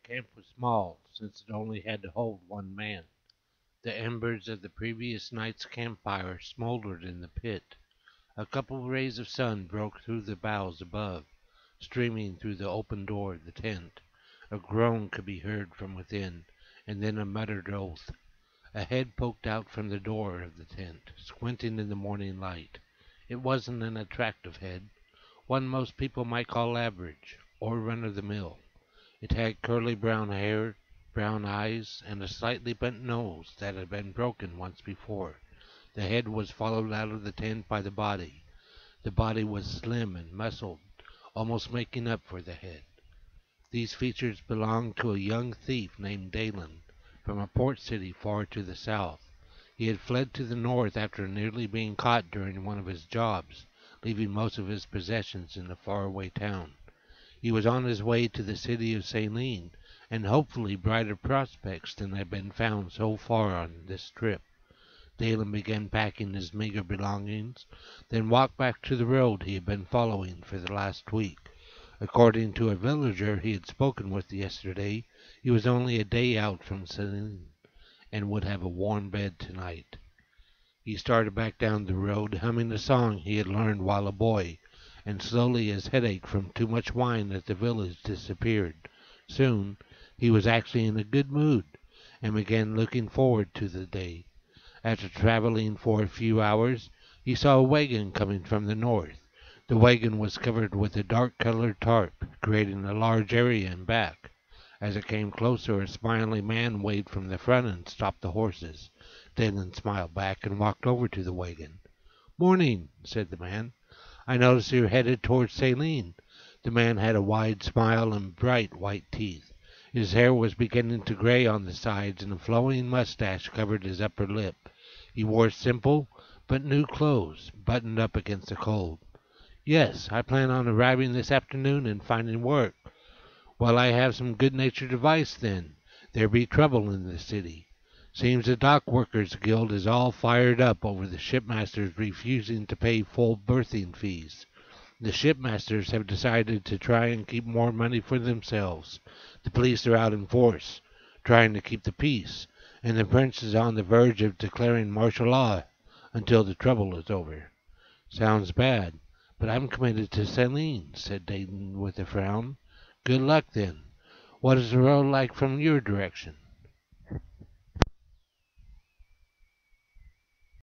camp was small, since it only had to hold one man. The embers of the previous night's campfire smoldered in the pit. A couple rays of sun broke through the boughs above, streaming through the open door of the tent. A groan could be heard from within, and then a muttered oath. A head poked out from the door of the tent, squinting in the morning light. It wasn't an attractive head, one most people might call average, or run-of-the-mill. It had curly brown hair, brown eyes, and a slightly bent nose that had been broken once before. The head was followed out of the tent by the body. The body was slim and muscled, almost making up for the head. These features belonged to a young thief named Dalen, from a port city far to the south. He had fled to the north after nearly being caught during one of his jobs, leaving most of his possessions in a faraway town. He was on his way to the city of Saline, and hopefully brighter prospects than had been found so far on this trip. Dalen began packing his meager belongings, then walked back to the road he had been following for the last week. According to a villager he had spoken with yesterday, he was only a day out from Saline, and would have a warm bed tonight. He started back down the road, humming a song he had learned while a boy, and slowly his headache from too much wine at the village disappeared. Soon he was actually in a good mood, and began looking forward to the day. After traveling for a few hours, he saw a wagon coming from the north. The wagon was covered with a dark-colored tarp, creating a large area in back. As it came closer, a smiling man waved from the front and stopped the horses. Dalen smiled back and walked over to the wagon. "Morning," said the man. "I notice you're headed towards Saline." The man had a wide smile and bright white teeth. His hair was beginning to gray on the sides, and a flowing mustache covered his upper lip. He wore simple but new clothes, buttoned up against the cold. "Yes, I plan on arriving this afternoon and finding work." "Well, I have some good-natured advice, then. There be trouble in the city. Seems the Dock Workers Guild is all fired up over the shipmasters refusing to pay full berthing fees. The shipmasters have decided to try and keep more money for themselves. The police are out in force, trying to keep the peace, and the prince is on the verge of declaring martial law until the trouble is over." "Sounds bad, but I'm committed to Saline," said Dayton with a frown. "Good luck, then. What is the road like from your direction?"